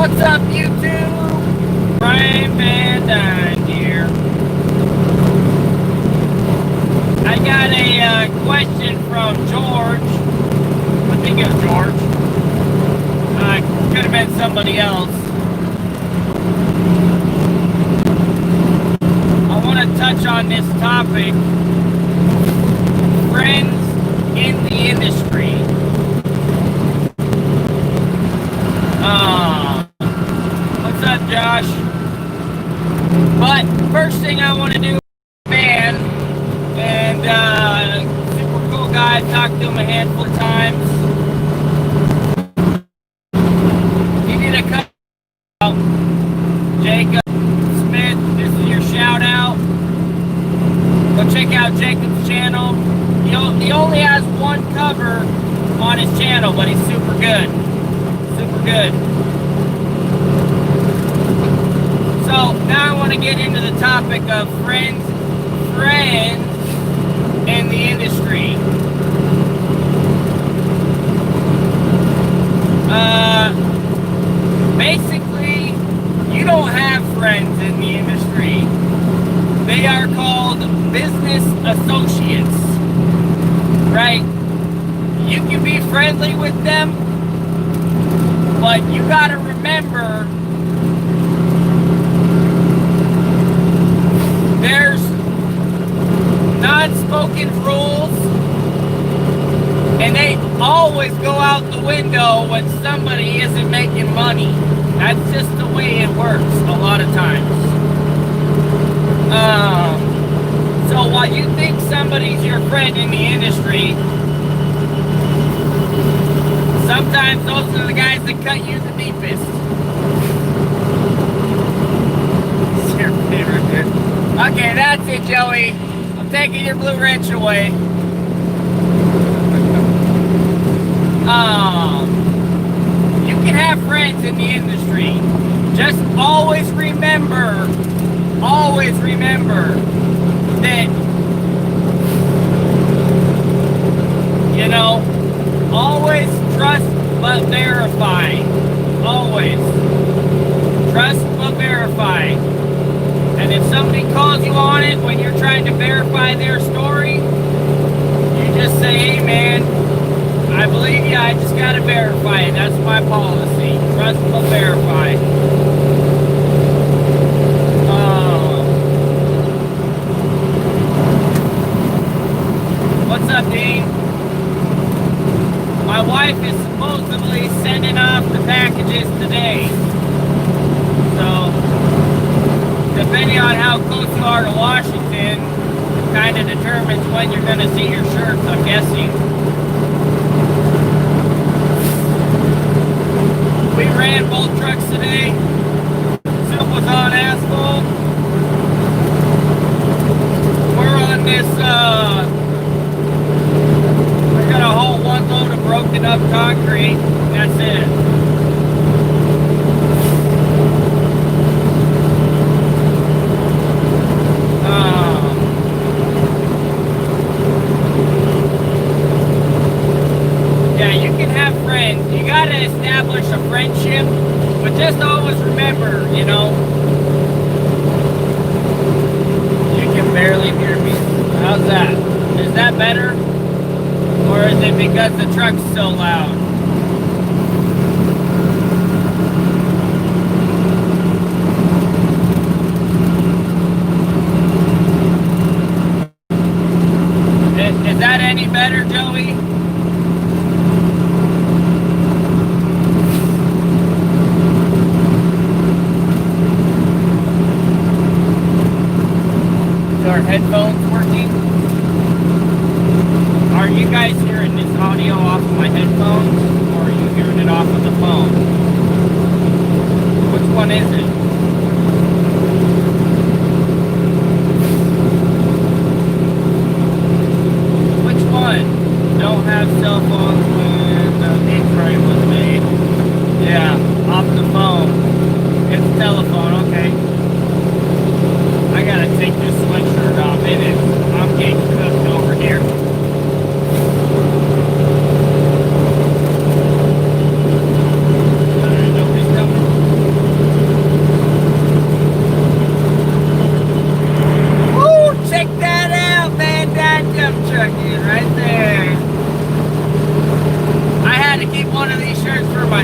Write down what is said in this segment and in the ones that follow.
What's up, YouTube? Brian VANDUYN here. I got a question from George. I think it was George. Could have been somebody else. I want to touch on this topic. Friends in the industry. What's up, Josh? But first thing I want to do, man, and super cool guy. I've talked to him a handful of times. He did a cut out. Jacob Smith, this is your shout out. Go check out Jacob's channel. He only has one cover on his channel, but he's super good. Super good. So now I want to get into the topic of friends in the industry. Basically, you don't have friends in the industry. They are called business associates, right? You can be friendly with them, but you gotta remember there's non-spoken rules, and they always go out the window when somebody isn't making money. That's just the way it works a lot of times. So while you think somebody's your friend in the industry, sometimes those are the guys that cut you the deepest. It's your favorite dude. Okay, that's it, Joey. I'm taking your blue wrench away. You can have friends in the industry. Just always remember that, you know, always trust but verify. Always. Trust but verify. And if somebody calls you on it when you're trying to verify their story, you just say, hey man, I believe you, I just gotta verify it. That's my policy. Trust but verify. What's up, Dean? My wife is supposedly sending off the packages today. So, depending on how close you are to Washington, kind of determines when you're going to see your shirts, I'm guessing. We ran both trucks today. Soup was on asphalt. We're on this, we got a whole one load of broken up concrete. That's it. Yeah, you can have friends. You gotta establish a friendship, but just always remember, you know, you can barely hear me. How's that? Is that better? Or is it because the truck's so loud? Is that any better, Joey? Are headphones working? Are you guys hearing this audio off of my headphones, or are you hearing it off of the phone? Which one is it? Which one? Don't have cell phones when the D-frame was made. Yeah, off the phone. It's telephone, okay. I gotta take this sweatshirt off. I'm getting cooked over here. Nobody's coming.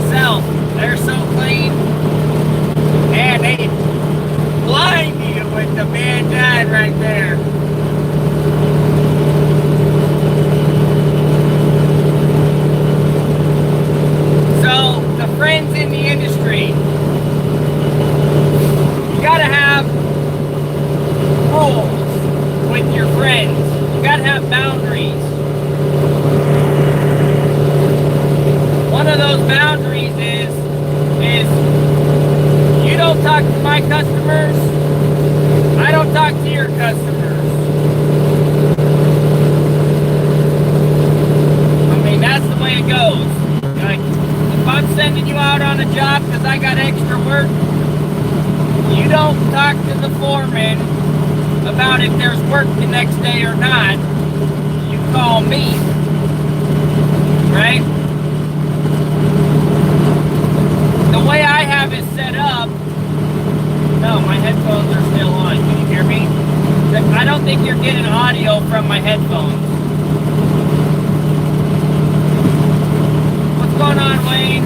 itself. They're so clean. And they blind you with the vanduyn right there. So, the friends in the industry, you gotta have rules with your friends. You gotta have boundaries. One of those boundaries is you don't talk to my customers, I don't talk to your customers. I mean, that's the way it goes. Like, if I'm sending you out on a job because I got extra work, you don't talk to the foreman about if there's work the next day or not. You call me, right? The way I have it set up, no, my headphones are still on. Can you hear me? I don't think you're getting audio from my headphones. What's going on, Wayne?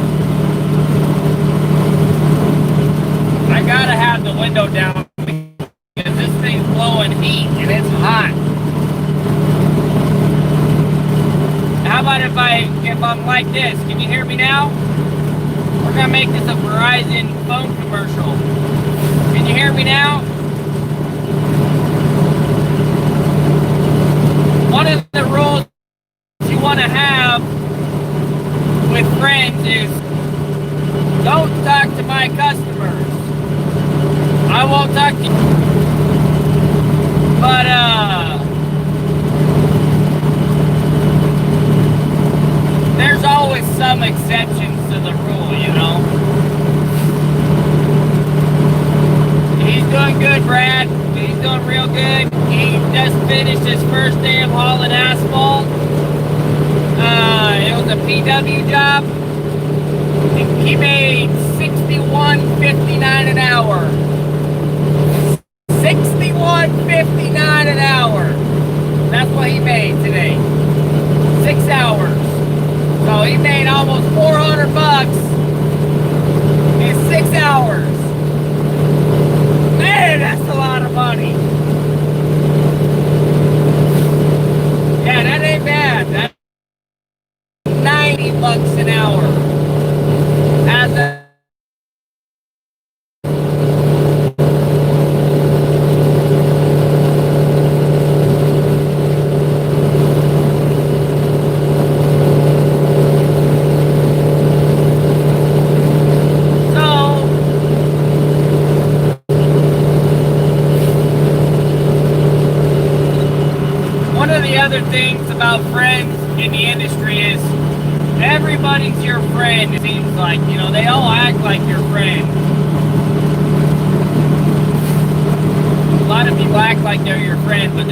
I gotta have the window down because this thing's blowing heat and it's hot. How about if I'm like this? Can you hear me now? We're gonna make this a Verizon phone commercial. Can you hear me now? One of the rules you want to have with friends is don't talk to my customers. I won't talk to you. But there's always some exceptions to the rule, you know. He's doing good, Brad. He's doing real good. He just finished his first day of hauling asphalt. It was a PW job. He made $61.59 an hour. $61.59 an hour. That's what he made today. 6 hours. So he made almost $400 in 6 hours. Man, that's a lot of money. Yeah, that ain't bad. That's $90 an hour. As a other things about friends in the industry is everybody's your friend, it seems like. You know, they all act like your friend. A lot of people act like they're your friend, but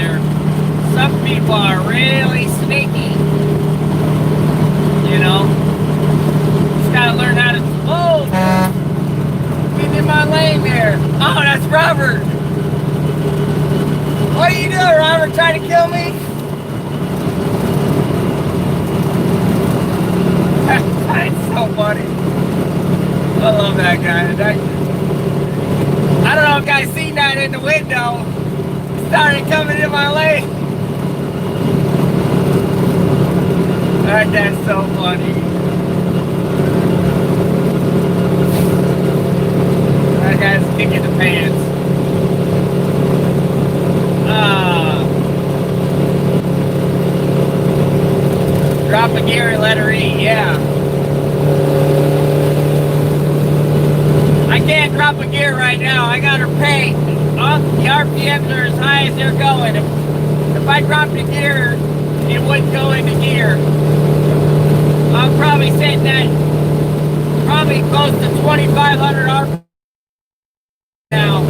some people are really sneaky. You know? Just gotta learn how to... Oh! Get in my lane there. Oh, that's Robert! What are you doing, Robert? Trying to kill me? That's so funny. I love that guy. I don't know if guys seen that in the window. Started coming in my lane. That's so funny. That guy's kicking the pants. Drop a gear and let her eat, yeah. I can't drop a gear right now. I got her paid. The RPMs are as high as they're going. If I dropped a gear, it wouldn't go into gear. I'm probably sitting at close to 2,500 RPMs now.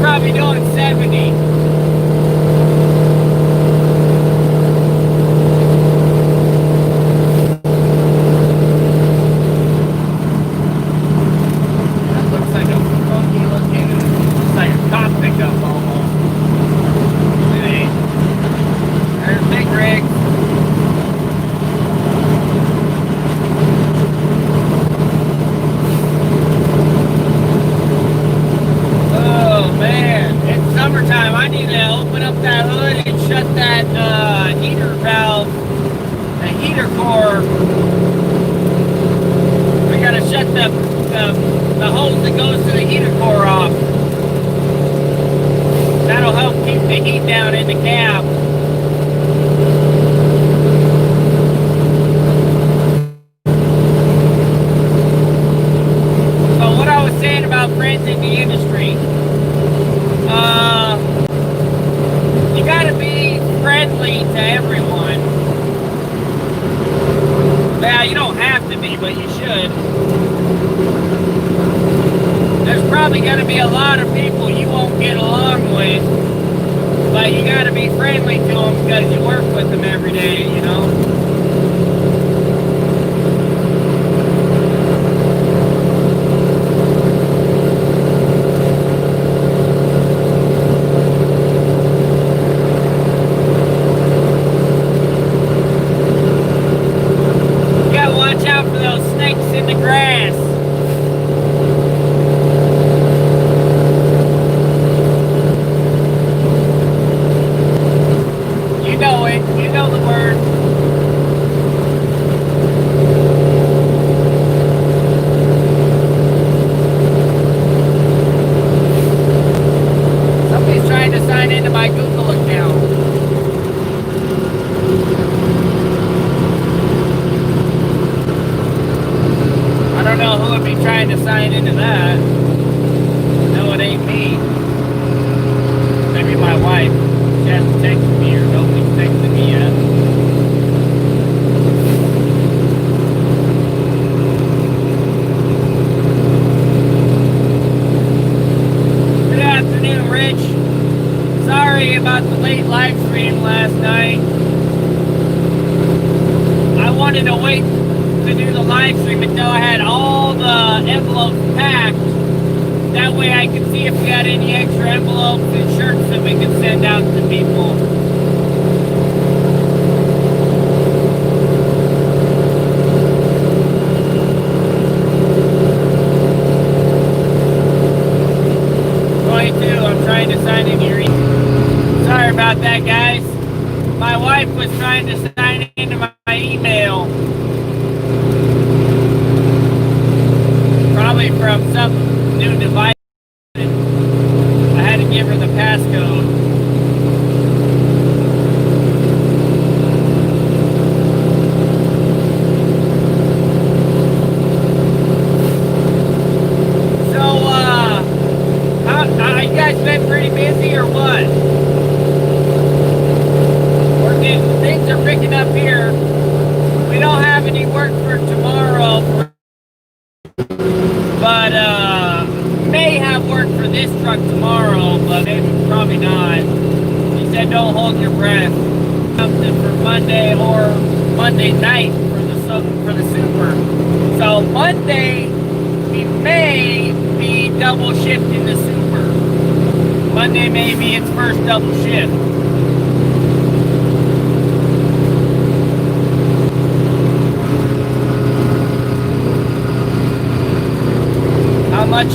Probably doing 70. That looks like a funky looking, it's like a cop pickup almost. It ain't. the hose that goes to the heater core off. That'll help keep the heat down in the cab. So what I was saying about friends in the industry, you gotta be friendly to everyone. Well, you don't have to be, but you should. There's probably gonna be a lot of people you won't get along with, but you gotta be friendly to them because you work with them every day, you know?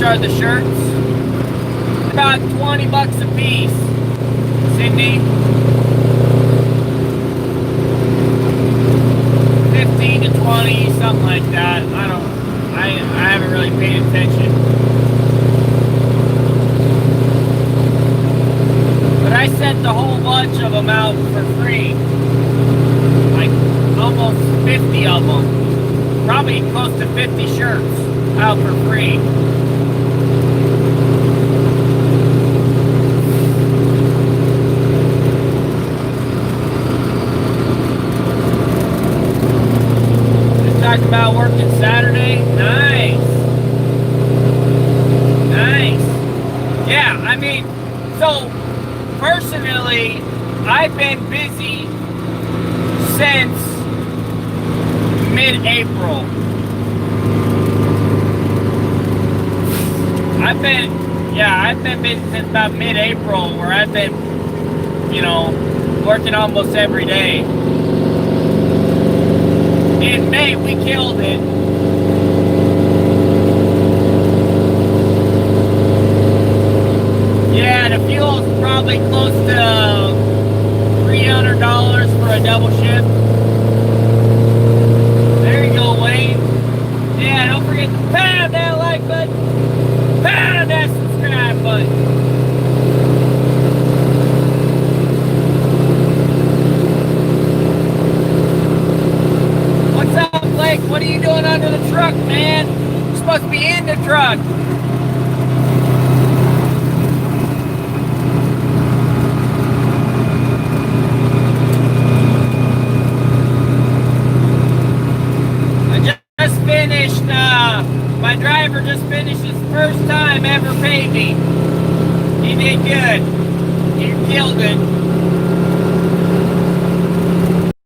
Are the shirts about $20 a piece, Sydney? 15 to 20, something like that. I haven't really paid attention, but I sent a whole bunch of them out for free, like almost 50 of them, probably close to 50 shirts out for free. Talking about working Saturday. Nice. Yeah, I mean, so personally, I've been busy since mid-April. I've been busy since about mid-April, where I've been, working almost every day. In May, we killed it. Yeah, the fuel's probably close to $300 for a double shift. There you go, Wayne. Yeah, don't forget forget to pound that like button, pound that subscribe button. What's up, Blake? What are you doing under the truck, man? You're supposed to be in the truck. My driver just finished his first time ever paid me. He did good. He killed it.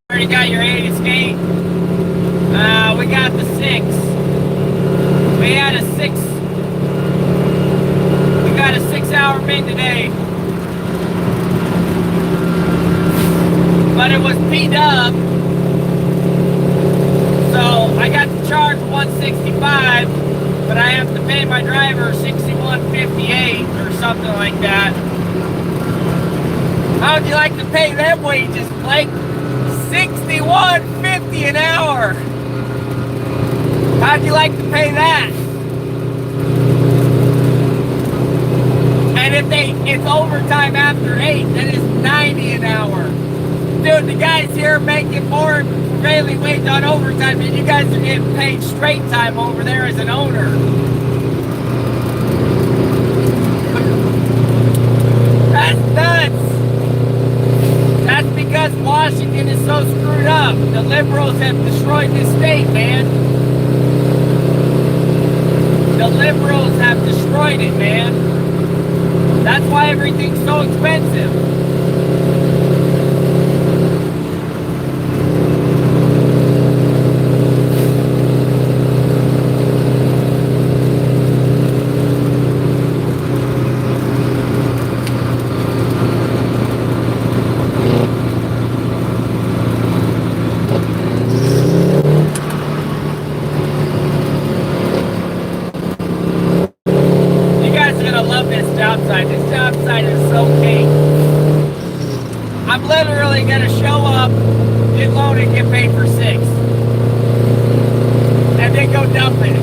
Already got your 8 escape. We got the 6. We had a 6. We got a 6-hour min today. But it was P-dub. So I got the charge 165, but I have to pay my driver $61.58 or something like that. How'd you like to pay them wages, Blake? $61.50 an hour. How'd you like to pay that? And if it's overtime after 8, then it's $90 an hour. Dude, the guys here making more daily wage on overtime, and you guys are getting paid straight time over there as an owner. That's nuts. That's because Washington is so screwed up. The liberals have destroyed this state, man. The liberals have destroyed it, man. That's why everything's so expensive. This job site is so key. I'm literally going to show up, get loaded, get paid for 6. And then go dump it.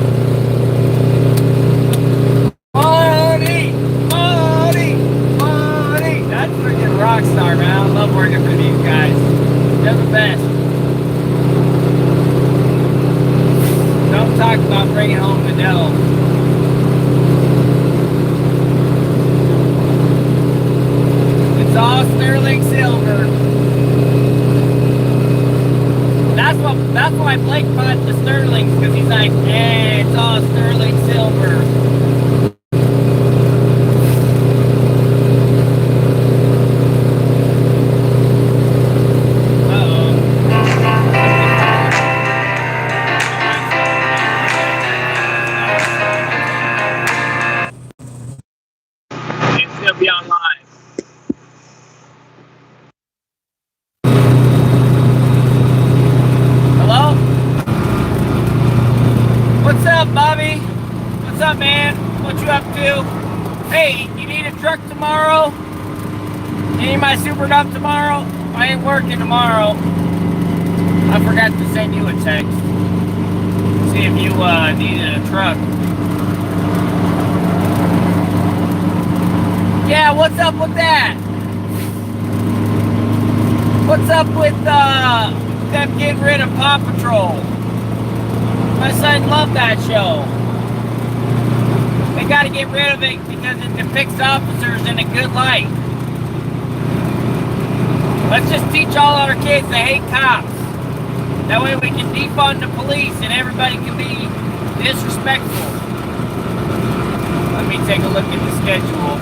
Money! Money! Money! That's freaking rock star, man. I love working for these guys. They're the best. Don't talk about bringing home the dough. It's all sterling silver. That's why Blake bought the sterlings, because he's like, hey, it's all sterling silver. It's gonna be on live. What's up, Bobby? What's up, man? What you up to? Hey, you need a truck tomorrow? You need my super dump tomorrow? I ain't working tomorrow. I forgot to send you a text. See if you needed a truck. Yeah, what's up with that? What's up with them getting rid of Paw Patrol? My son loved that show. They got to get rid of it because it depicts officers in a good light. Let's just teach all our kids to hate cops. That way we can defund the police and everybody can be disrespectful. Let me take a look at the schedule.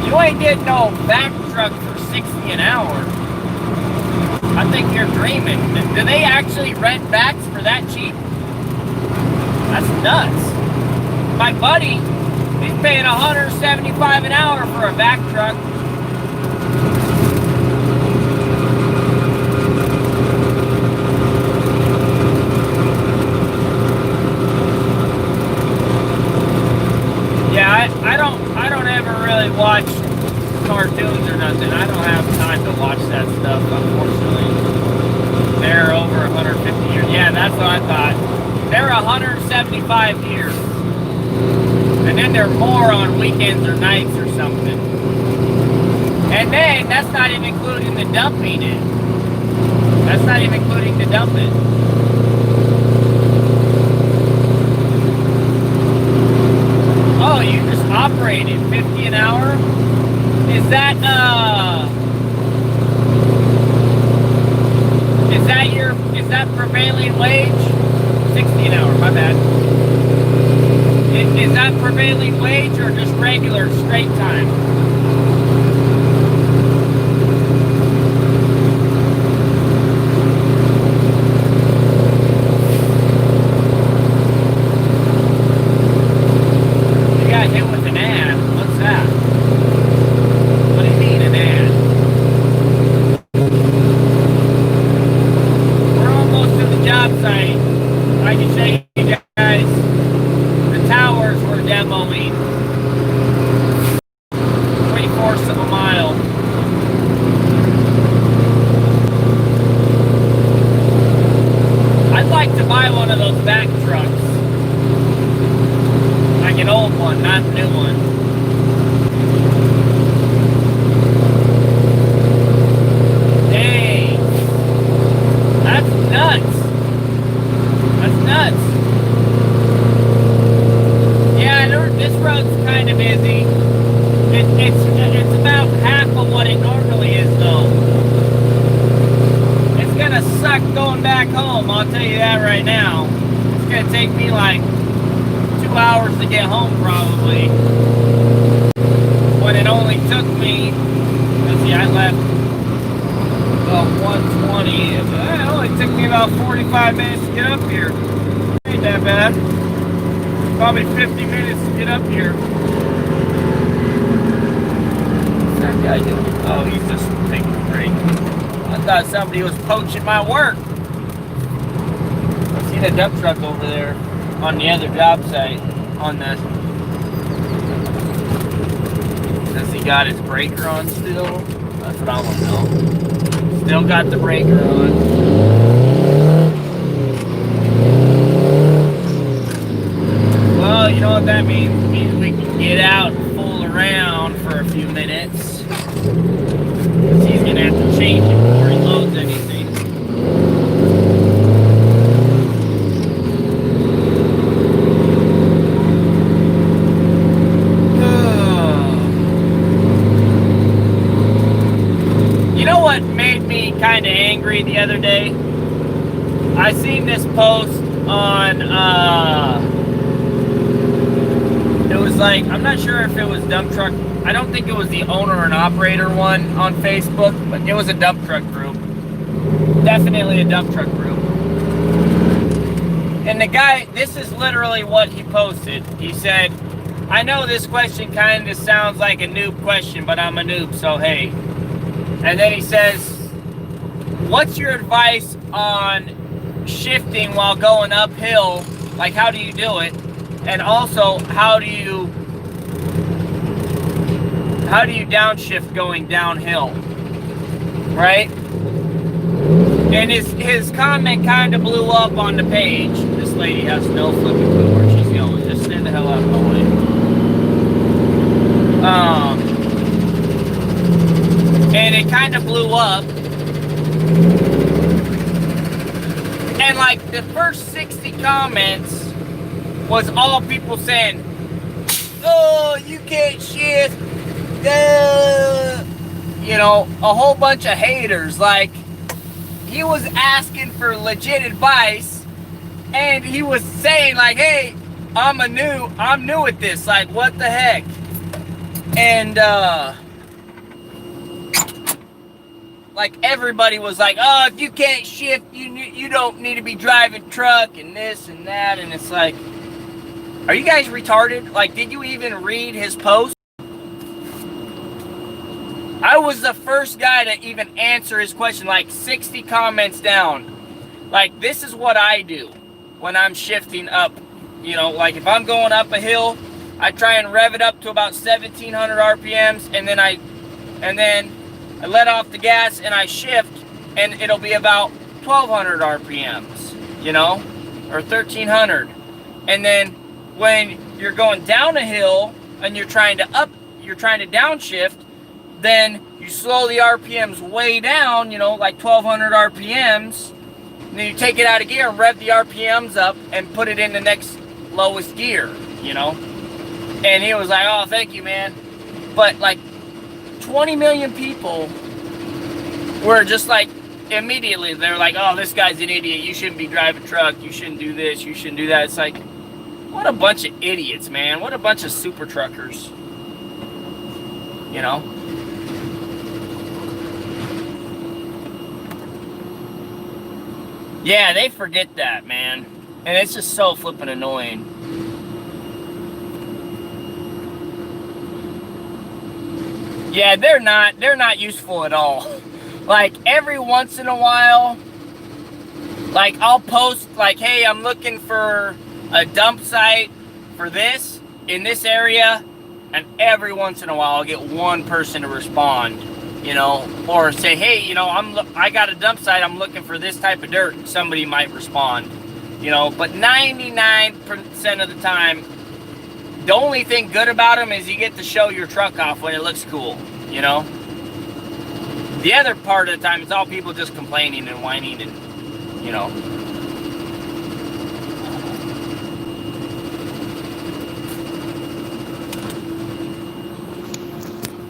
You ain't getting no back truck for $60 an hour. I think you're dreaming. Do they actually rent backs for that cheap? That's nuts. My buddy, he's paying $175 an hour for a back truck. Yeah, I don't ever really watch cartoons or nothing. I don't have time to watch that stuff, unfortunately. They're over 150 years. Yeah, that's what I thought. They're 175 years. And then they're more on weekends or nights or something. And then, that's not even including the dumping it. That's not even including the dumping. Oh, you just operated 50 an hour? Is that is that prevailing wage? 60 an hour, my bad. Is that prevailing wage or just regular straight time? You got hit with an ad. What's that? What do you mean an ad? We're almost to the job site. I can show you guys the towers we're demoing. 3/4 of a mile. I'd like to buy one of those back trucks. Like an old one, not a new one. Dang. That's nuts. That's nuts. Yeah, this road's kind of busy. It's about half of what it normally is, though. It's gonna suck going back home, I'll tell you that right now. It's gonna take me like 2 hours to get home, probably. When it only took me, let's see, I left about 1:20. It only took me about 45 minutes to get up here. Ain't that bad. Probably 50 minutes to get up here. What's that guy doing? Oh, he's just taking a break. I thought somebody was poaching my work. I seen a dump truck over there on the other job site. On the... Has he got his breaker on still? That's what I want to know. Still got the breaker on. Well, you know what that means? It means we can get out and fool around for a few minutes. Because he's going to have to change it before he loads anything. You know what made me kind of angry the other day? I seen this post on, it was like, I'm not sure if it was dump truck, I don't think it was the owner and operator one on Facebook, but it was a dump truck group. Definitely a dump truck group. And the guy, this is literally what he posted. He said, I know this question kind of sounds like a noob question, but I'm a noob, so hey. And then he says, what's your advice on shifting while going uphill? Like, how do you do it? And also, how do you downshift going downhill? Right? And his comment kind of blew up on the page. This lady has no flipping clue where she's going. Just stay the hell out of my way. And it kind of blew up. And like the first 60 comments was all people saying, oh, you can't shift. You know, a whole bunch of haters. Like, he was asking for legit advice, and he was saying like, hey, I'm new at this. Like, what the heck? And like everybody was like, oh, if you can't shift, you don't need to be driving truck and this and that. And it's like, are you guys retarded? Like, did you even read his post? I was the first guy to even answer his question, like 60 comments down. Like, this is what I do when I'm shifting up. You know, like if I'm going up a hill, I try and rev it up to about 1,700 RPMs, and then I and then I let off the gas and I shift, and it'll be about 1200 RPMs, you know, or 1300. And then when you're going down a hill and you're trying to downshift, then you slow the RPMs way down, you know, like 1200 RPMs. And then you take it out of gear and rev the RPMs up and put it in the next lowest gear, you know. And he was like, oh, thank you, man. But like 20 million people were just like, immediately, they're like, oh, this guy's an idiot. You shouldn't be driving a truck. You shouldn't do this. You shouldn't do that. It's like, what a bunch of idiots, man. What a bunch of super truckers. You know? Yeah, they forget that, man. And it's just so flippin' annoying. Yeah, they're not useful at all. Like, every once in a while, like, I'll post, like, hey, I'm looking for a dump site for this, in this area, and every once in a while I'll get one person to respond, you know, or say, hey, you know, I got a dump site, I'm looking for this type of dirt. Somebody might respond, you know, but 99% of the time, the only thing good about them is you get to show your truck off when it looks cool, you know. The other part of the time, it's all people just complaining and whining and, you know.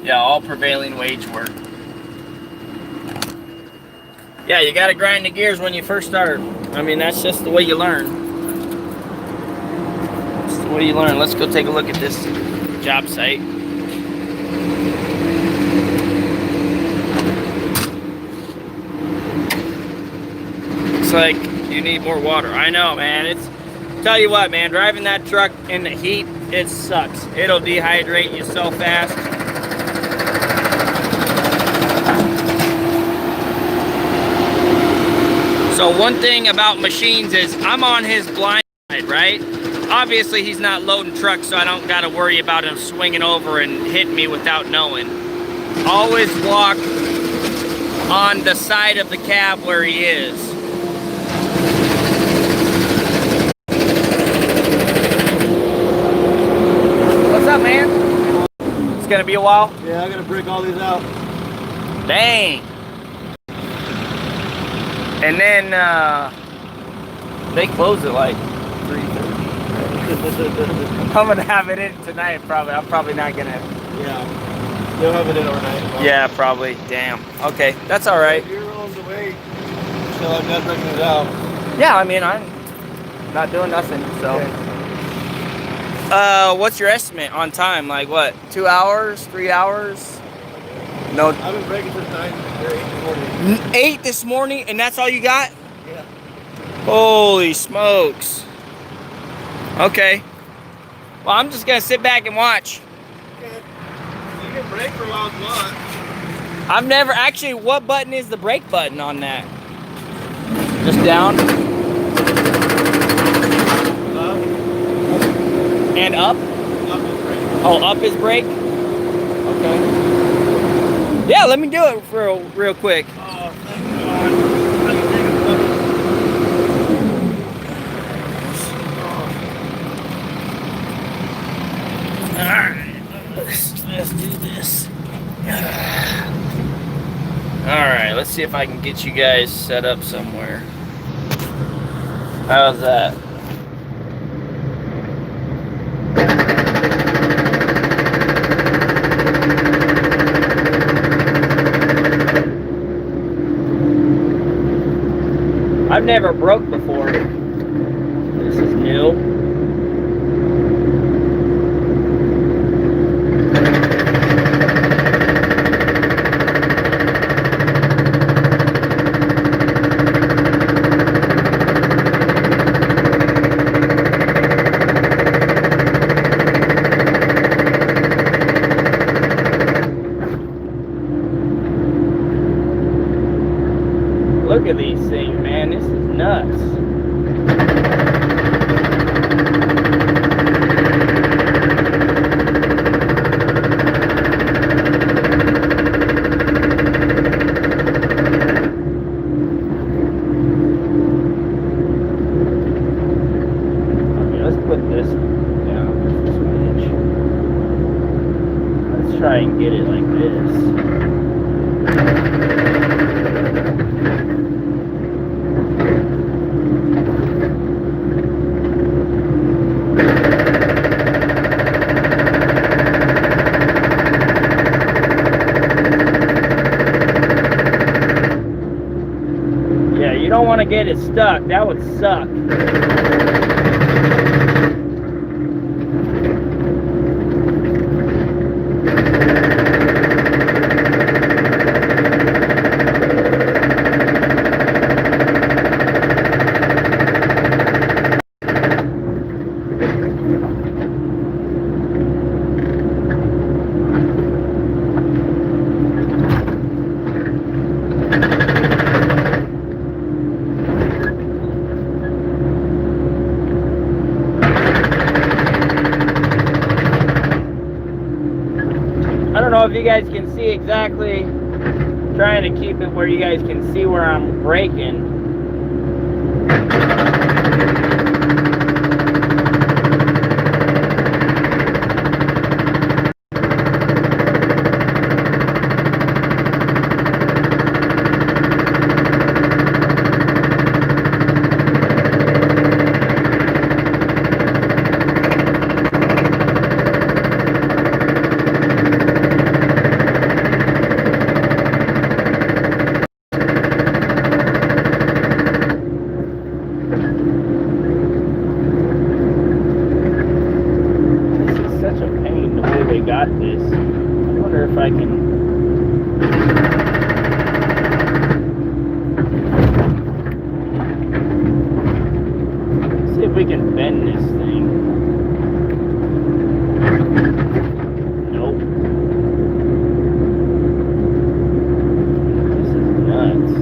Yeah, all prevailing wage work. Yeah, you gotta grind the gears when you first start. I mean, that's just the way you learn. What do you learn? Let's go take a look at this job site. Looks like you need more water. I know, man. Tell you what, man, driving that truck in the heat, it sucks. It'll dehydrate you so fast. So one thing about machines is I'm on his blind side, right? Obviously, he's not loading trucks, so I don't got to worry about him swinging over and hitting me without knowing. Always walk on the side of the cab where he is. What's up, man? It's going to be a while? Yeah, I got to break all these out. Dang. And then, they close it like 3:30. I'm gonna have it in tonight, probably. I'm probably not gonna. Yeah, they'll have it in overnight. Probably. Yeah, probably. Damn. Okay, that's all right. You're on the way, so I'm not breaking it out. Yeah, I mean, I'm not doing nothing. So, Okay. What's your estimate on time? Like what? 2 hours? 3 hours? No. I've been breaking since 8 this morning. 8 this morning, and that's all you got? Yeah. Holy smokes. Okay. Well, I'm just gonna sit back and watch. Okay. You can brake for a while if you want. I've never actually. What button is the brake button on that? Just down and up. Up is brake. Oh, up is brake. Okay. Yeah, let me do it real quick. Oh, thank God. Let's do this. Alright, let's see if I can get you guys set up somewhere. How's that? I've never broke before. This is new. Look at these things, man. This is nuts. try and get it like this. Yeah, you don't want to get it stuck. That would suck. I don't know if you guys can see exactly, trying to keep it where you guys can see where I'm braking. Got this. I wonder if I can. See if we can bend this thing. Nope. This is nuts.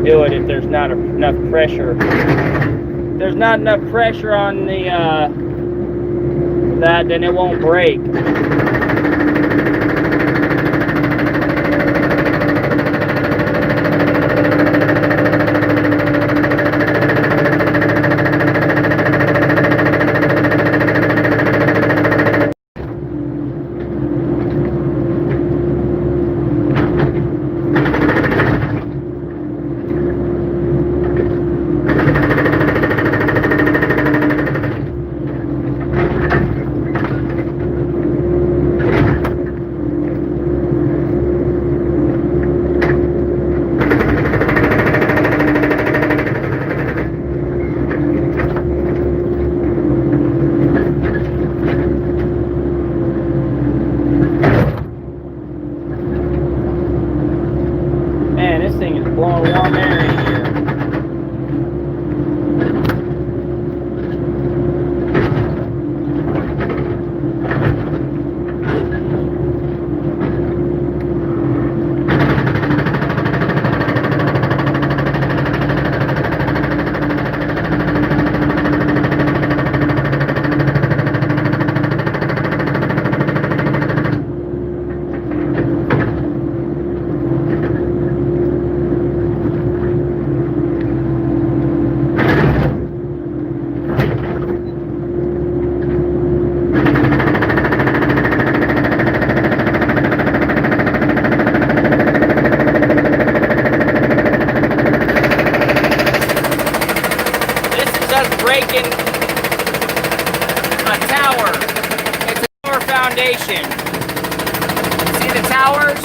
Do it if there's not enough pressure. If there's not enough pressure on the that, then it won't break. Blowing warm air in here. Breaking a tower. It's a tower foundation. See the towers?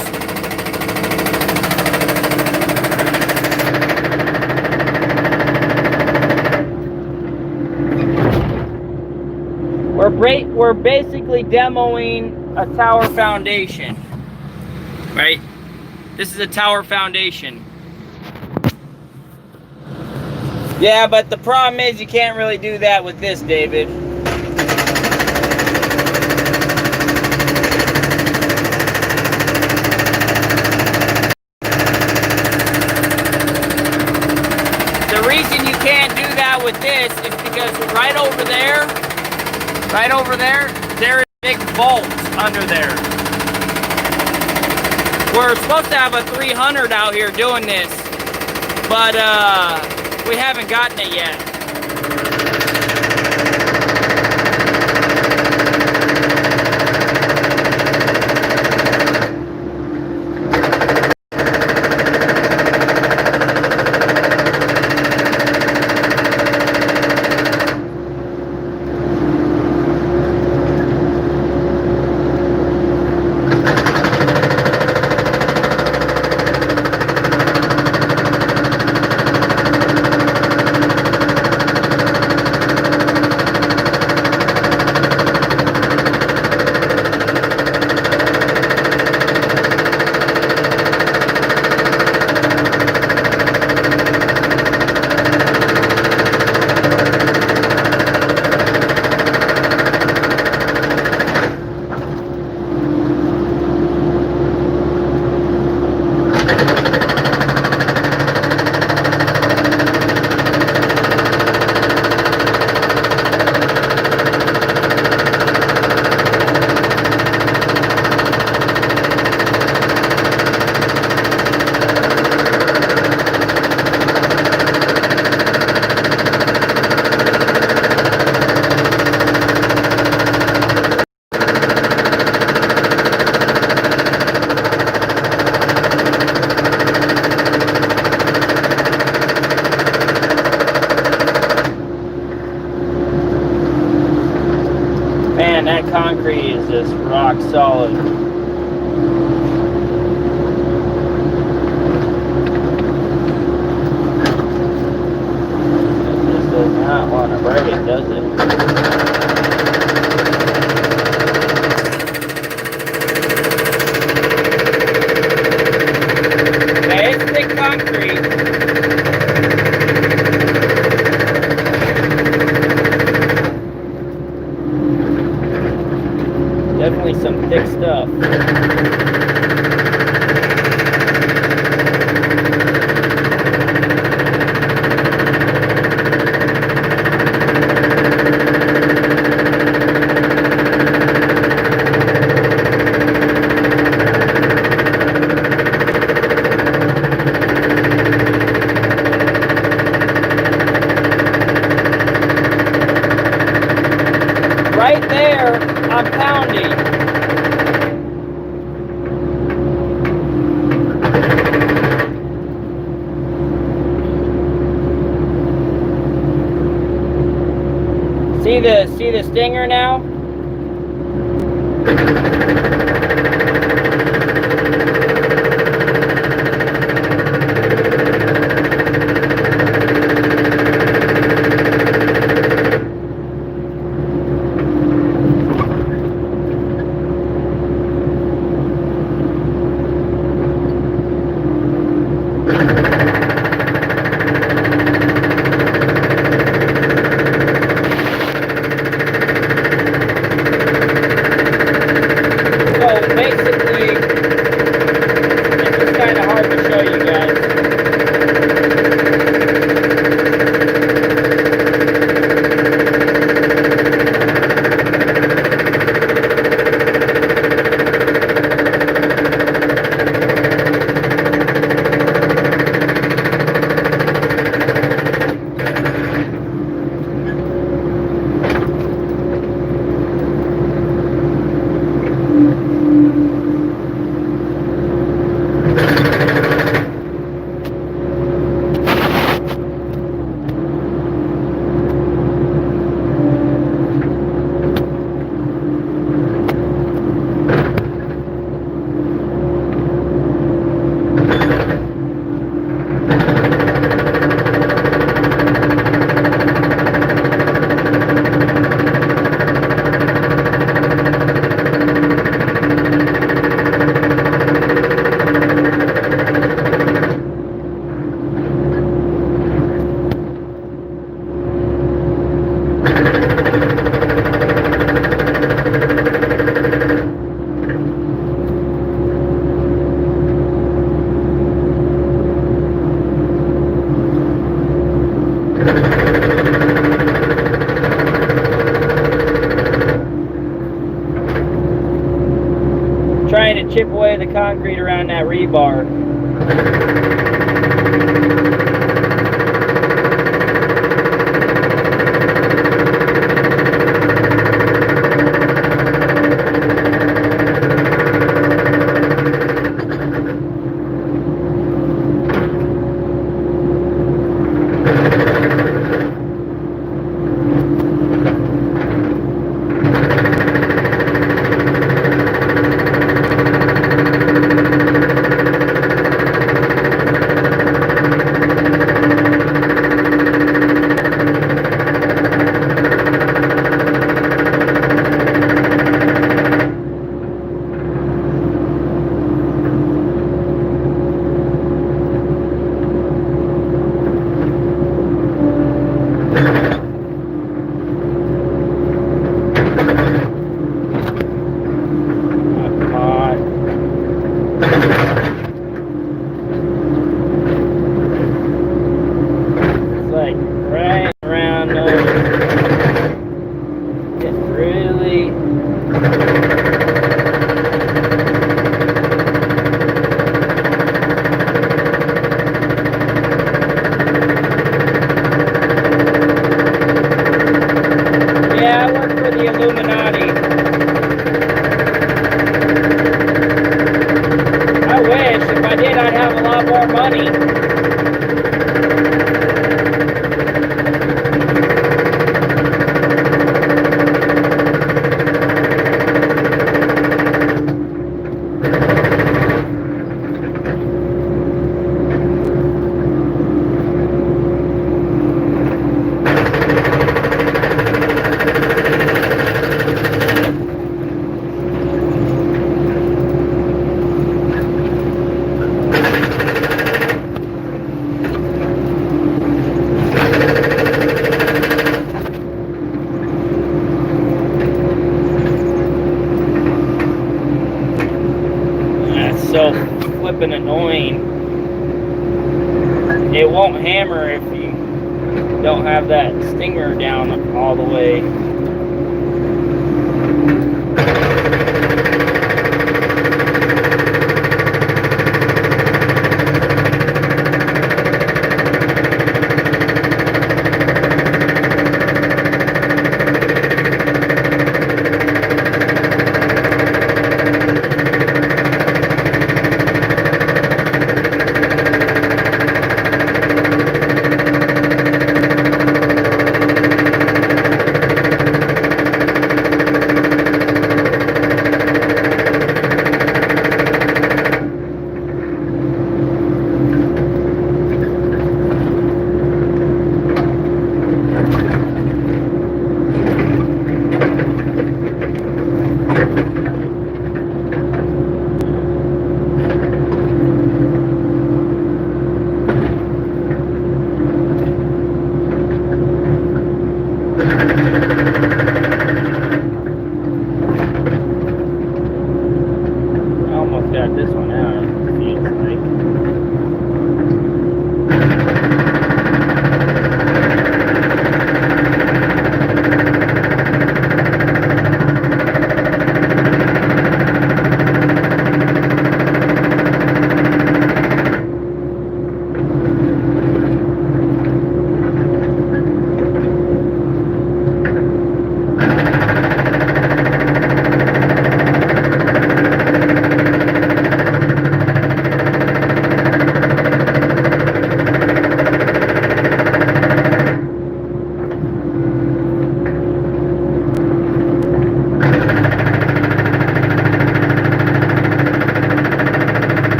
We're basically demoing a tower foundation, right? This is a tower foundation. Yeah, but the problem is you can't really do that with this, David. there, there is a big bolt under there. We're supposed to have a 300 out here doing this, but we haven't gotten it yet. Man, that concrete is just rock solid. It just does not want to break, does it? Okay, it's thick concrete. Definitely some thick stuff. Right there, I'm pounding. See the stinger now? trying to chip away the concrete around that rebar. Flipping annoying. It won't hammer if you don't have that stinger down all the way.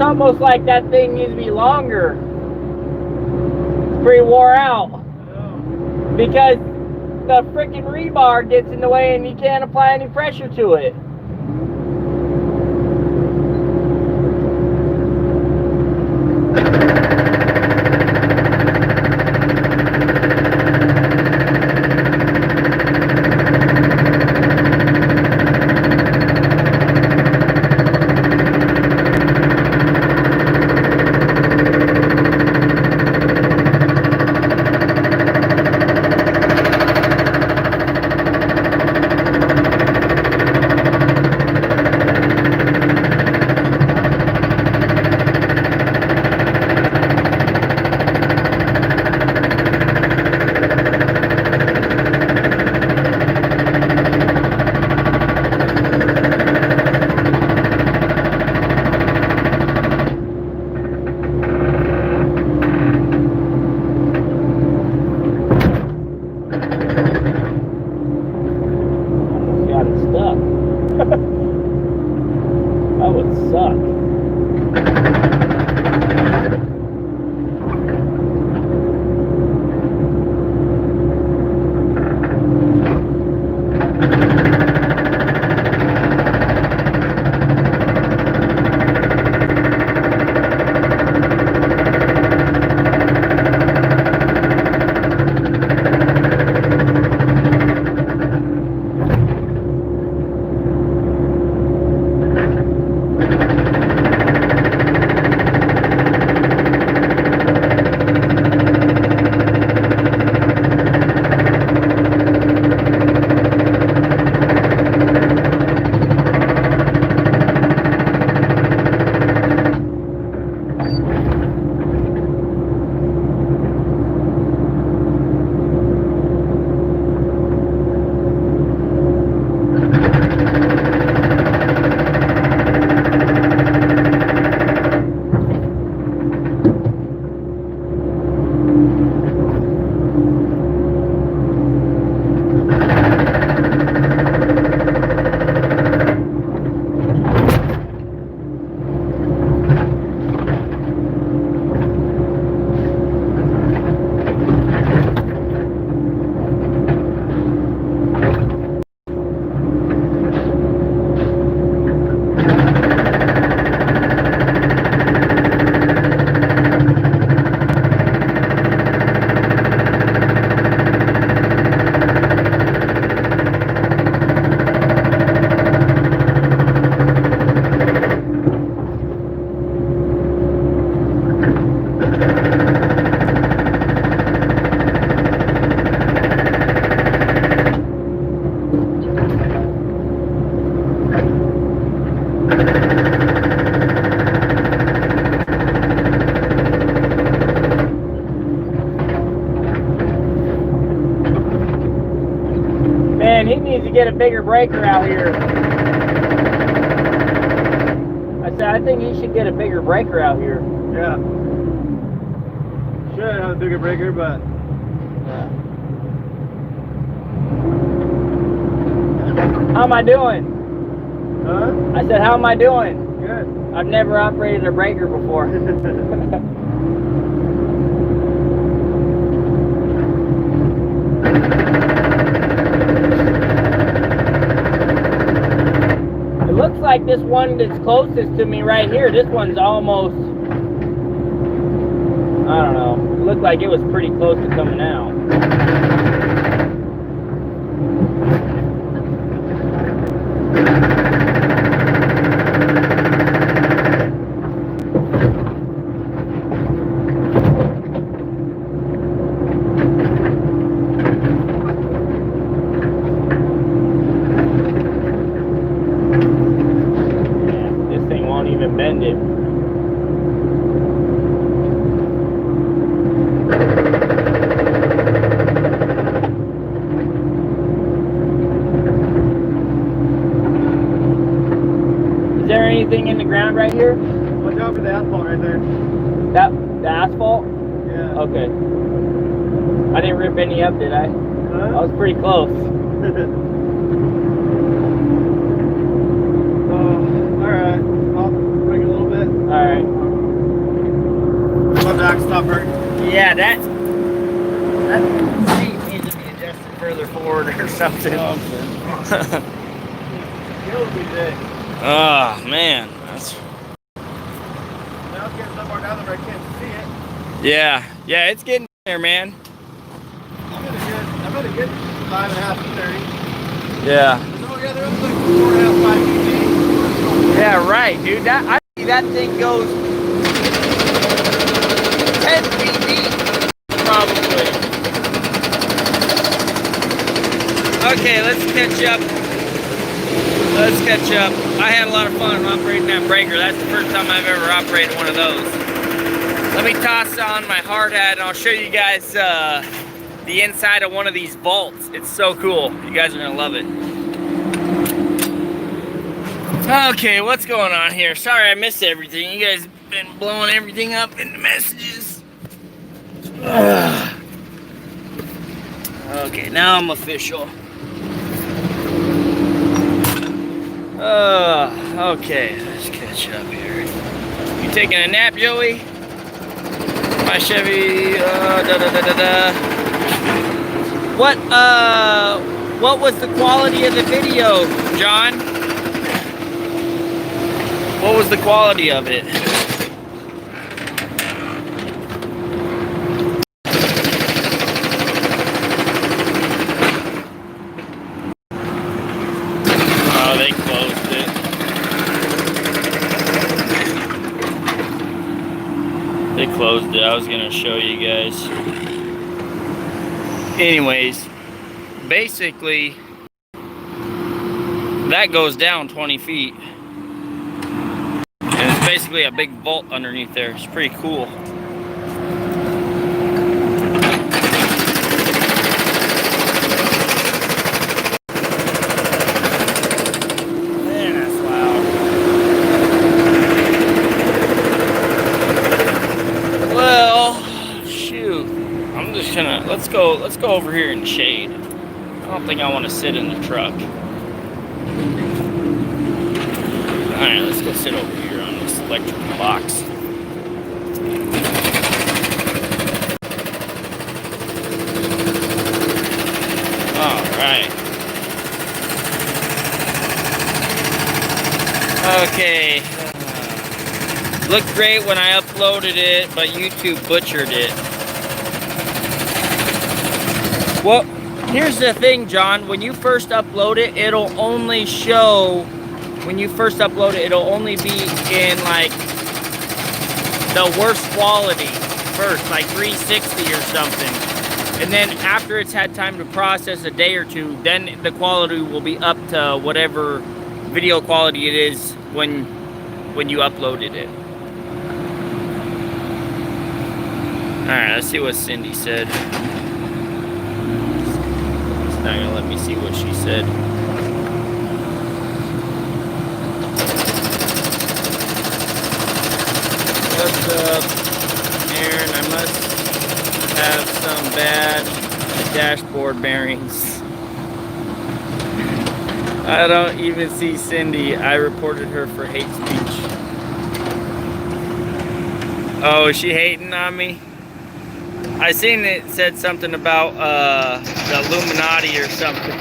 almost like that thing needs to be longer. It's pretty wore out. Because the freaking rebar gets in the way and you can't apply any pressure to it. That would suck. Man, he needs to get a bigger breaker out here. I said, I think he should get a bigger breaker out here. Yeah. Should have a bigger breaker, but Yeah. How am I doing? huh? I said, how am I doing? Good. I've never operated a breaker before. It looks like this one that's closest to me right here, this one's almost, I don't know, it looked like it was pretty close to coming out. Even bend it. Is there anything in the ground right here? Watch out for the asphalt right there. The asphalt? Yeah. Okay. I didn't rip any up, did I? Huh? I was pretty close. Alright. I'll bring it a little bit. Alright. Yeah, that seat needs to be adjusted further forward or something. Oh, okay. It'll be big. Oh man, that's. Now it's getting so far down there I can't see it. Yeah, it's getting there, man. I'm at a good 5.5 to 30. Yeah. Oh yeah, they're up like 4.5, 5 feet. Yeah, right, dude. I see that thing goes 10 feet deep, probably. Okay, let's catch up. I had a lot of fun operating that breaker. That's the first time I've ever operated one of those. Let me toss on my hard hat and I'll show you guys the inside of one of these vaults. It's so cool. You guys are gonna love it. Okay, what's going on here? Sorry I missed everything. You guys have been blowing everything up in the messages. Okay, now I'm official. Okay, let's catch up here. You taking a nap, Joey? My Chevy, What was the quality of the video, John? What was the quality of it? Oh, they closed it. They closed it. I was gonna show you guys. Anyways, basically, that goes down 20 feet. And it's basically a big vault underneath there. It's pretty cool. Man, that's loud. Well, shoot. I'm just gonna let's go over here in shade. I don't think I want to sit in the truck. Alright, let's go sit over here on this electrical box. Alright. Okay. Looked great when I uploaded it, but YouTube butchered it. Well, here's the thing, John. When you first upload it, it'll only show... When you first upload it, it'll only be in like the worst quality first, like 360 or something. And then after it's had time to process a day or two, then the quality will be up to whatever video quality it is when you uploaded it. Alright, let's see what Cindy said. It's not gonna let me see what she said. What's up, Aaron? I must have some bad dashboard bearings. I don't even see Cindy. I reported her for hate speech. Oh, is she hating on me? I seen it said something about the Illuminati or something.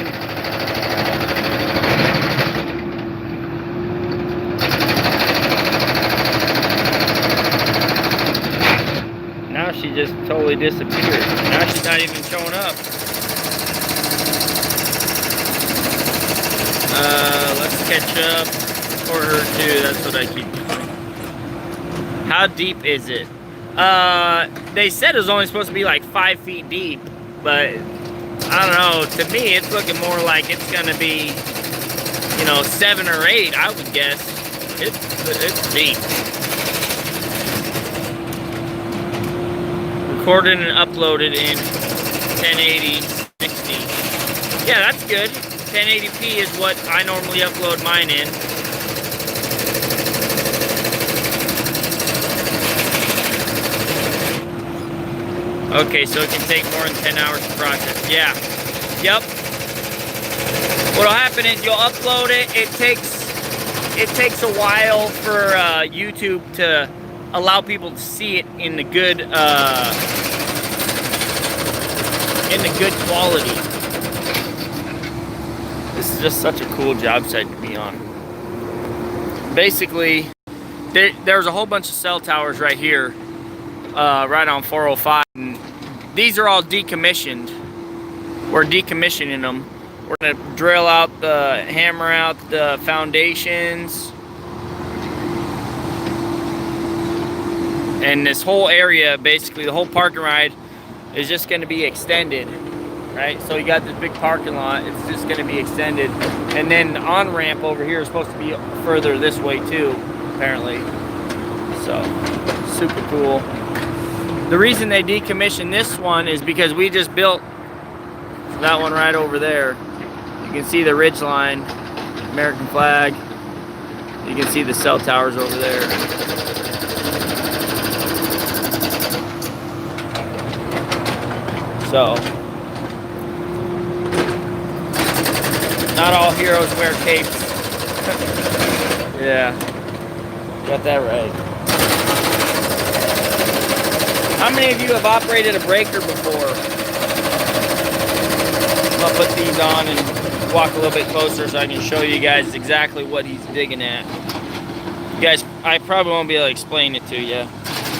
Now she just totally disappeared. Now she's not even showing up. Let's catch up for her too. That's what I keep doing. How deep is it? They said it was only supposed to be like 5 feet deep, but I don't know. To me, it's looking more like it's gonna be, 7 or 8. I would guess. It's deep. Recorded and uploaded in 1080 60. Yeah, that's good. 1080p is what I normally upload mine in. Okay, so it can take more than 10 hours to process. Yeah. Yep. What'll happen is you'll upload it. It takes a while for YouTube to allow people to see it in the good and the good quality. This is just such a cool job site to be on. Basically, there's a whole bunch of cell towers right here, right on 405. And these are all decommissioned. We're decommissioning them. We're gonna drill out hammer out the foundations. And this whole area, basically the whole parking ride, is just gonna be extended, right? So you got this big parking lot, it's just gonna be extended. And then the on-ramp over here is supposed to be further this way too, apparently. So, super cool. The reason they decommissioned this one is because we just built that one right over there. You can see the ridge line, American flag. You can see the cell towers over there. So, not all heroes wear capes. Yeah, got that right. How many of you have operated a breaker before? I'll put these on and walk a little bit closer so I can show you guys exactly what he's digging at. You guys, I probably won't be able to explain it to you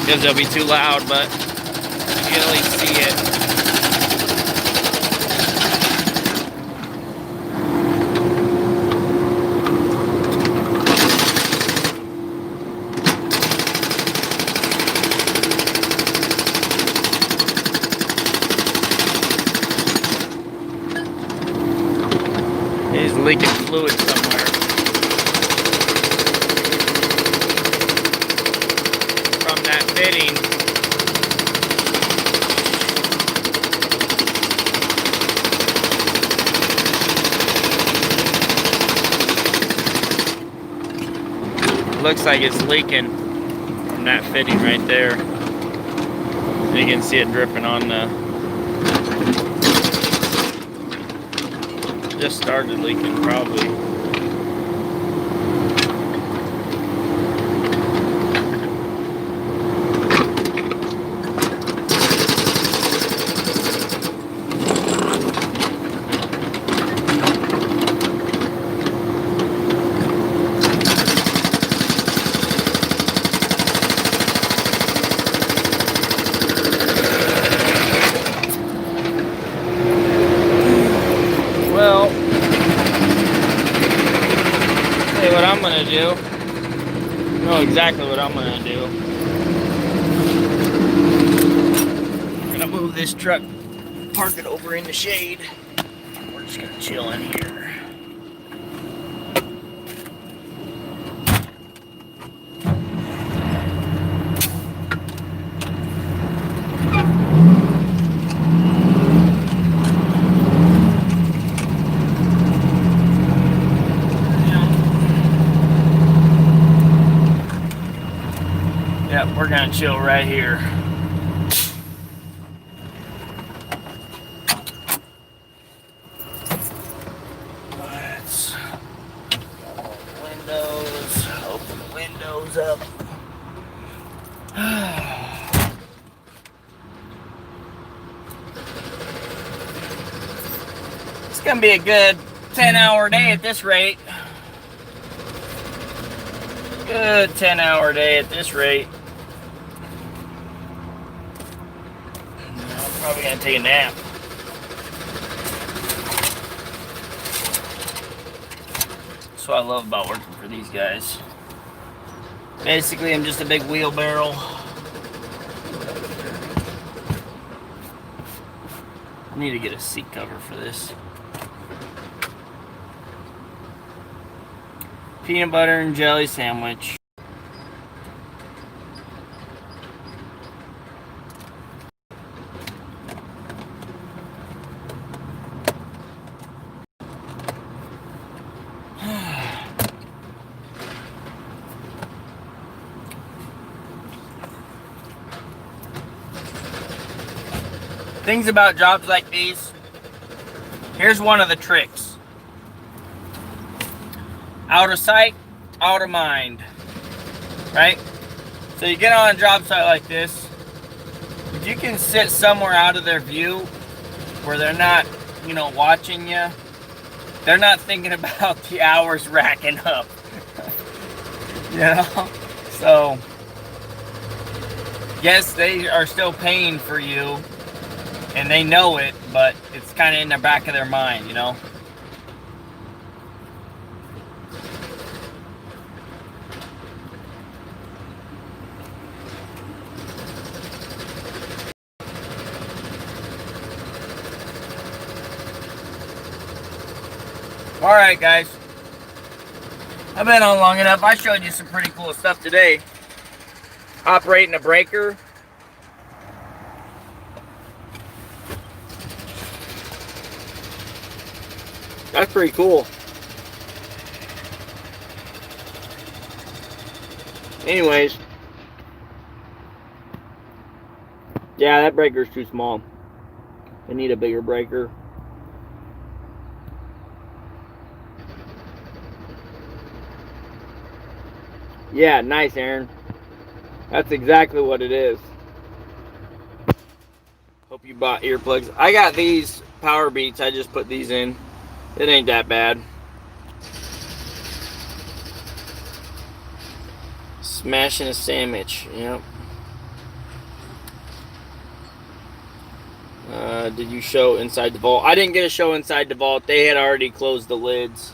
because it'll be too loud, but you can at least see it. He's leaking fluid somewhere. From that fitting. Looks like it's leaking from that fitting right there. You can see it dripping on the... Just started leaking, probably. Well, tell you what I'm gonna do. I know exactly what I'm gonna do. I'm gonna move this truck, park it over in the shade. We're just gonna chill in here. Yep, we're gonna chill right here. Let's open the windows up. It's gonna be a good 10-hour day at this rate. Good 10-hour day at this rate. I'm probably gonna take a nap. That's what I love about working for these guys. Basically, I'm just a big wheelbarrow. I need to get a seat cover for this. Peanut butter and jelly sandwich. Things about jobs like these. Here's one of the tricks. Out of sight, out of mind. Right? So you get on a job site like this. If you can sit somewhere out of their view, where they're not, you know, watching you. They're not thinking about the hours racking up. You know? So, yes, they are still paying for you, and they know it, but it's kind of in the back of their mind, you know? Alright, guys. I've been on long enough. I showed you some pretty cool stuff today. Operating a breaker. That's pretty cool. Anyways. Yeah, that breaker's too small. I need a bigger breaker. Yeah, nice, Aaron. That's exactly what it is. Hope you bought earplugs. I got these Power Beats. I just put these in. It ain't that bad. Smashing a sandwich. Yep. Did you show inside the vault? I didn't get a show inside the vault. They had already closed the lids.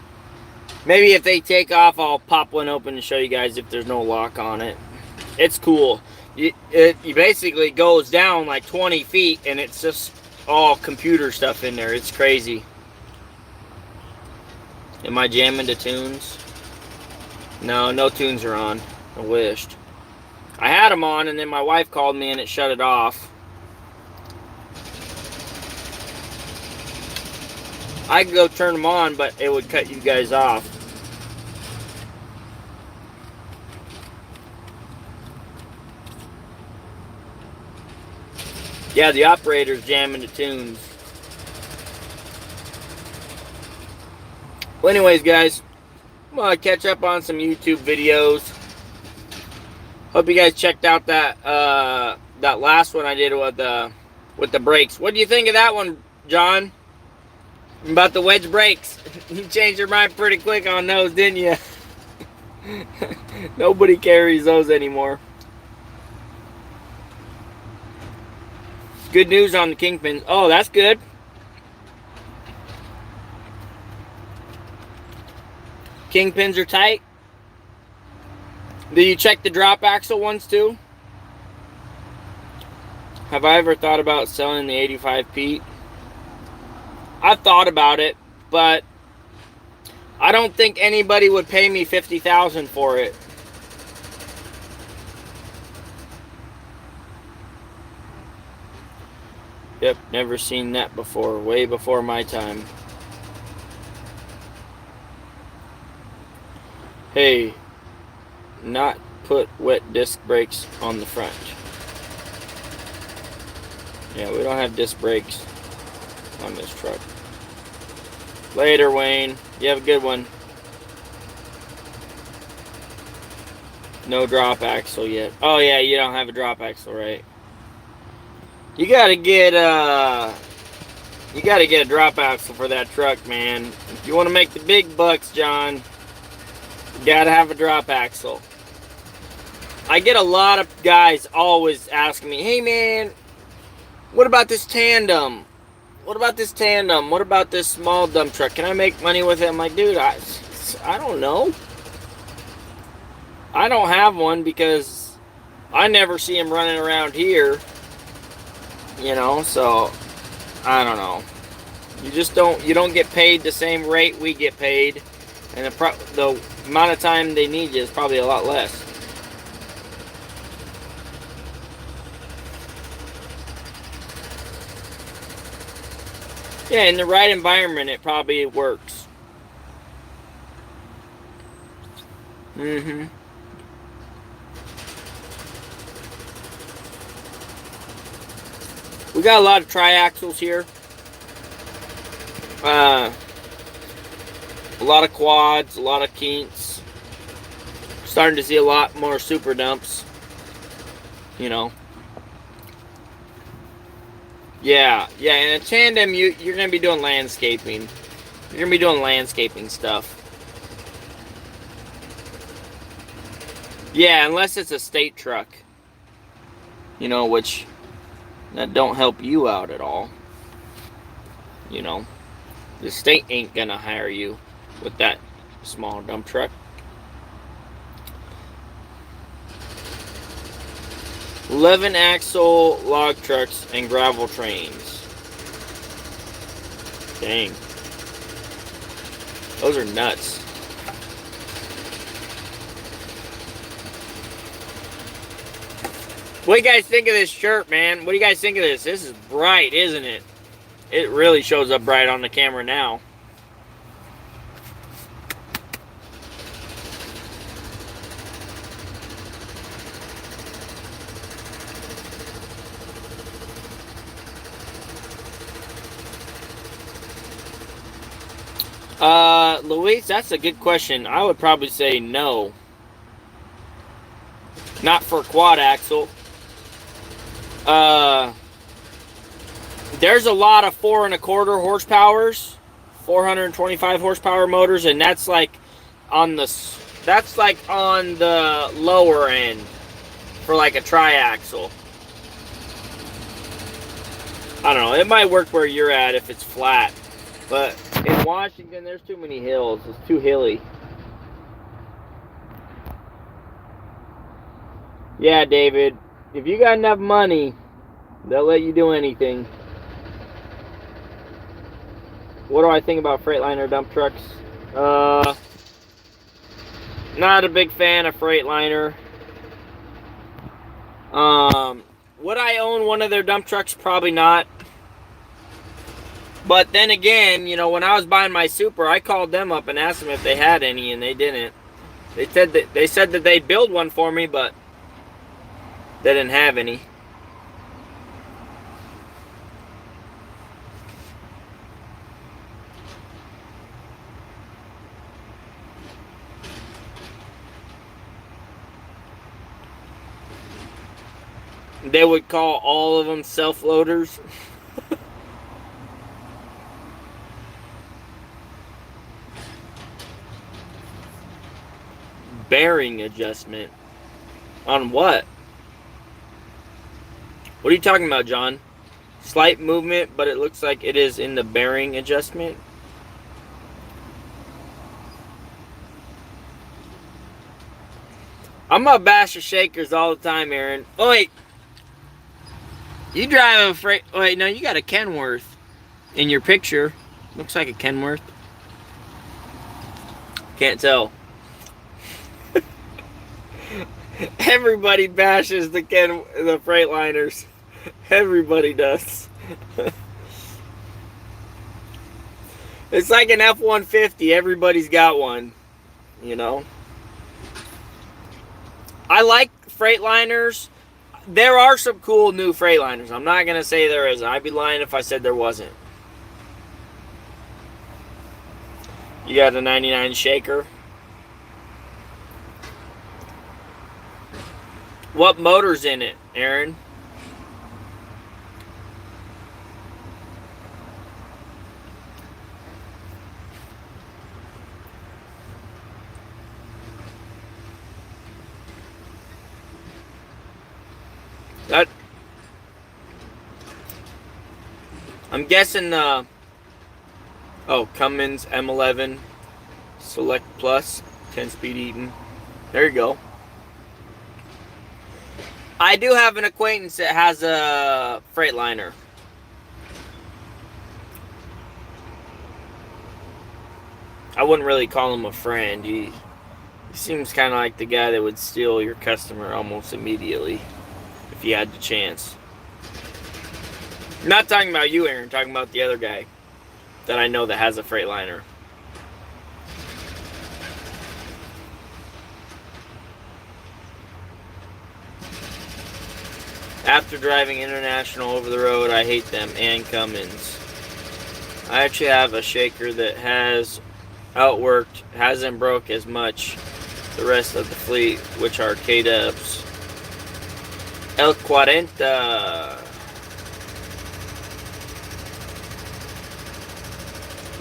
Maybe if they take off, I'll pop one open and show you guys if there's no lock on it. It's cool. It basically goes down like 20 feet and it's just all computer stuff in there. It's crazy. Am I jamming to tunes? No, no tunes are on. I wished. I had them on and then my wife called me and it shut it off. I could go turn them on, but it would cut you guys off. Yeah, the operator's jamming the tunes. Well, anyways, guys, I'm gonna catch up on some YouTube videos. Hope you guys checked out that that last one I did with the brakes. What do you think of that one, John? About the wedge brakes. You changed your mind pretty quick on those, didn't you? Nobody carries those anymore. Good news on the kingpins. Oh, that's good. Kingpins are tight. Do you check the drop axle ones too? Have I ever thought about selling the 85 Pete? I've thought about it, but I don't think anybody would pay me $50,000 for it. Yep, never seen that before. Way before my time. Hey, not put wet disc brakes on the front. Yeah, we don't have disc brakes on this truck. Later, Wayne. You have a good one. No drop axle yet. Oh yeah, you don't have a drop axle, right? You gotta get a drop axle for that truck, man. If you want to make the big bucks, John, you gotta have a drop axle. I get a lot of guys always asking me, hey man, what about this tandem? What about this tandem? What about this small dump truck? Can I make money with it? I'm like, dude, I don't know. I don't have one because I never see them running around here. You know, so I don't know. You don't get paid the same rate we get paid, and the amount of time they need you is probably a lot less. Yeah, in the right environment, it probably works. Mm-hmm. We got a lot of triaxles here. A lot of quads, a lot of Keents. Starting to see a lot more super dumps. You know. Yeah, in a tandem, you're gonna be doing landscaping. You're gonna be doing landscaping stuff. Yeah, unless it's a state truck. You know, which that don't help you out at all. You know, the state ain't gonna hire you with that small dump truck. 11 axle log trucks and gravel trains. Dang. Those are nuts. What do you guys think of this shirt, man? What do you guys think of this? This is bright, isn't it? It really shows up bright on the camera now. Luis, that's a good question. I would probably say no. Not for quad axle. There's a lot of 4 1/4 horsepowers, 425 horsepower motors, and that's like on the lower end for like a triaxle. I don't know. It might work where you're at if it's flat, but in Washington, there's too many hills. It's too hilly. Yeah, David. If you got enough money, they'll let you do anything. What do I think about Freightliner dump trucks? Not a big fan of Freightliner. Would I own one of their dump trucks? Probably not. But then again, you know, when I was buying my Super, I called them up and asked them if they had any, and they didn't. They said that they'd build one for me, but they didn't have any. They would call all of them self-loaders. Bearing adjustment. On what? What are you talking about, John? Slight movement, but it looks like it is in the bearing adjustment. I'm gonna bash the shakers all the time, Aaron. Oh, wait. You drive a freight... Wait, no, you got a Kenworth in your picture. Looks like a Kenworth. Can't tell. Everybody bashes the Freightliners. Everybody does. It's like an F-150. Everybody's got one. You know? I like Freightliners. There are some cool new Freightliners. I'm not going to say there isn't. I'd be lying if I said there wasn't. You got a 99 shaker. What motor's in it, Aaron? That... I'm guessing, oh, Cummins M11 Select Plus 10-speed Eaton. There you go. I do have an acquaintance that has a Freightliner. I wouldn't really call him a friend. He seems kind of like the guy that would steal your customer almost immediately if he had the chance. I'm not talking about you, Aaron. I'm talking about the other guy that I know that has a Freightliner. After driving International over the road, I hate them and Cummins. I actually have a shaker that has outworked, hasn't broke as much the rest of the fleet, which are K-Dubs. El 40.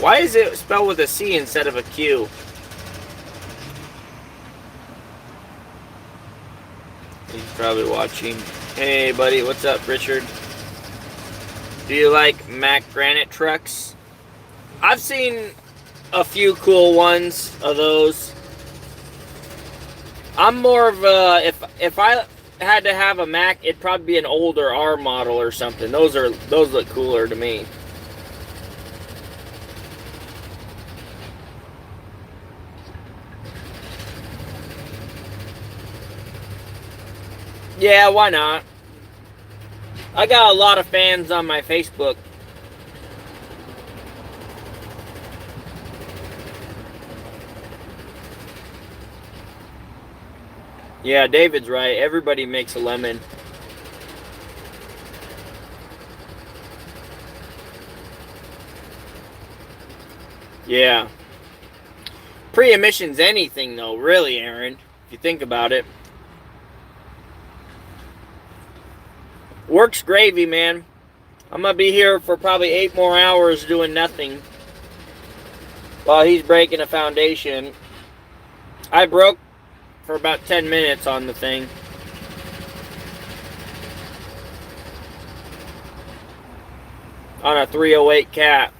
Why is it spelled with a C instead of a Q? He's probably watching. Hey, buddy, what's up, Richard? Do you like Mack granite trucks? I've seen a few cool ones of those. I'm more of a, if I had to have a Mack, it'd probably be an older R model or something. Those look cooler to me. Yeah, why not? I got a lot of fans on my Facebook. Yeah, David's right. Everybody makes a lemon. Yeah. Pre-emissions anything though, really, Aaron, if you think about it. Works gravy, man. I'm gonna be here for probably 8 more hours doing nothing while he's breaking a foundation. I broke for about 10 minutes on the thing. On a 308 cat.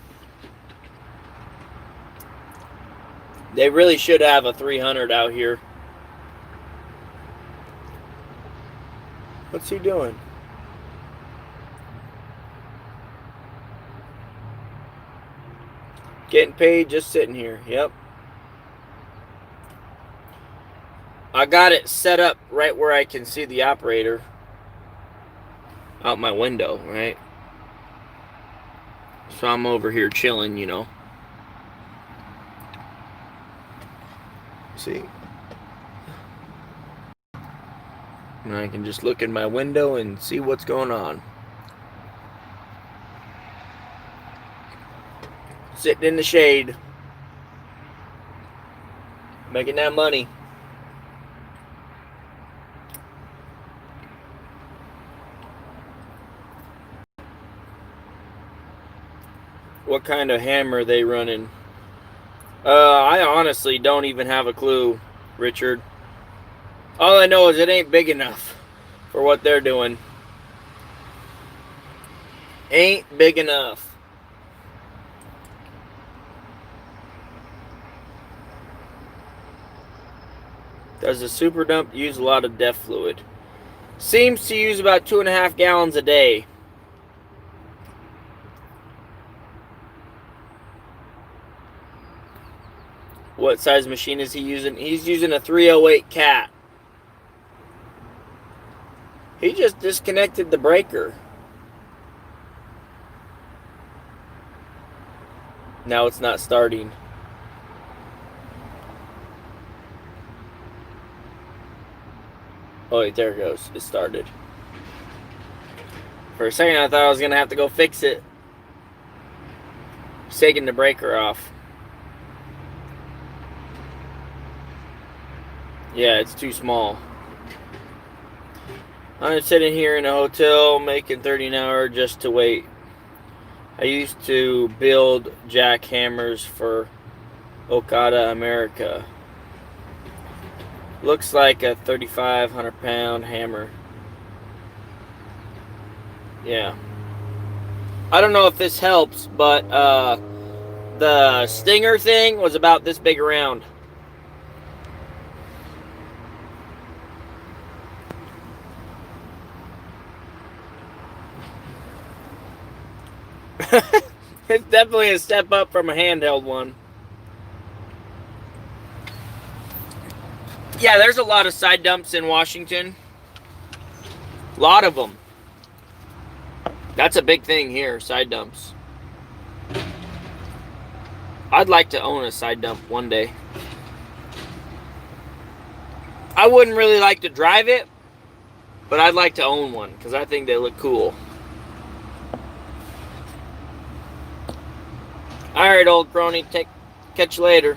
They really should have a 300 out here. What's he doing? Getting paid, just sitting here. Yep. I got it set up right where I can see the operator out my window, right? So I'm over here chilling, you know. See? And I can just look in my window and see what's going on. Sitting in the shade. Making that money. What kind of hammer are they running? I honestly don't even have a clue, Richard. All I know is it ain't big enough for what they're doing. Ain't big enough. Does the super dump use a lot of DEF fluid? Seems to use about 2.5 gallons a day. What size machine is he using? He's using a 308 cat. He just disconnected the breaker. Now it's not starting. Oh wait, there it goes. It started. For a second I thought I was gonna have to go fix it. It's taking the breaker off. Yeah, it's too small. I'm sitting here in a hotel making $30 an hour just to wait. I used to build jackhammers for Okada America. Looks like a 3,500 pound hammer. Yeah. I don't know if this helps, but the Stinger thing was about this big around. It's definitely a step up from a handheld one. Yeah, there's a lot of side dumps in Washington. A lot of them. That's a big thing here, side dumps. I'd like to own a side dump one day. I wouldn't really like to drive it, but I'd like to own one because I think they look cool. Alright, old crony, catch you later.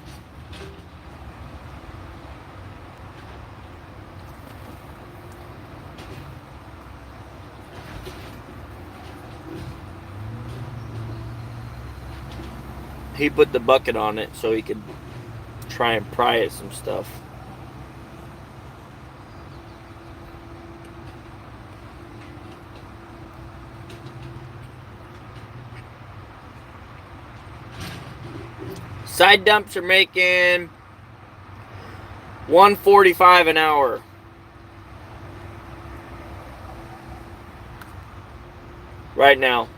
he put the bucket on it so he could try and pry at some stuff. Side dumps are making $145 an hour. Right now.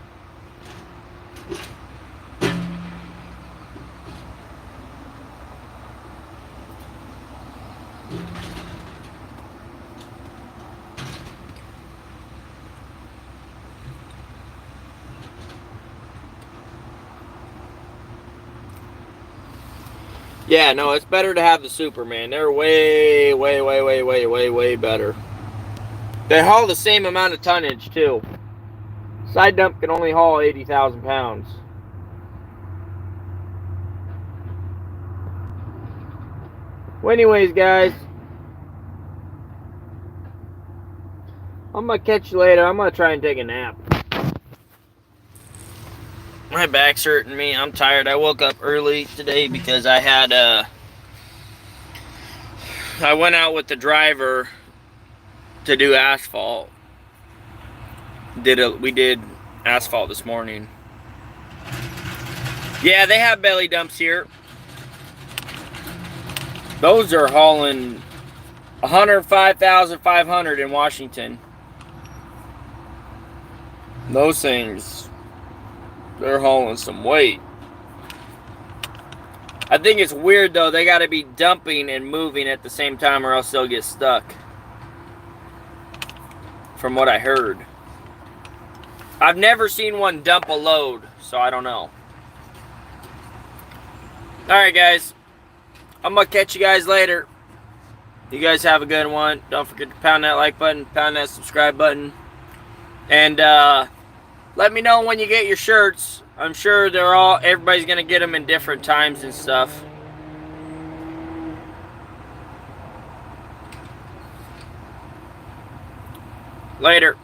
Yeah, no, it's better to have the Superman. They're way better. They haul the same amount of tonnage, too. Side dump can only haul 80,000 pounds. Well, anyways, guys, I'm going to catch you later. I'm going to try and take a nap. My back's hurting me. I'm tired. I woke up early today because I had I went out with the driver to do asphalt. We did asphalt this morning. Yeah, they have belly dumps here. Those are hauling 105,500 in Washington. Those things, they're hauling some weight. I think it's weird though, they gotta be dumping and moving at the same time or else they'll get stuck. From what I heard. I've never seen one dump a load, so I don't know. Alright guys, I'm gonna catch you guys later. You guys have a good one. Don't forget to pound that like button, pound that subscribe button. And let me know when you get your shirts. I'm sure everybody's gonna get them in different times and stuff. Later.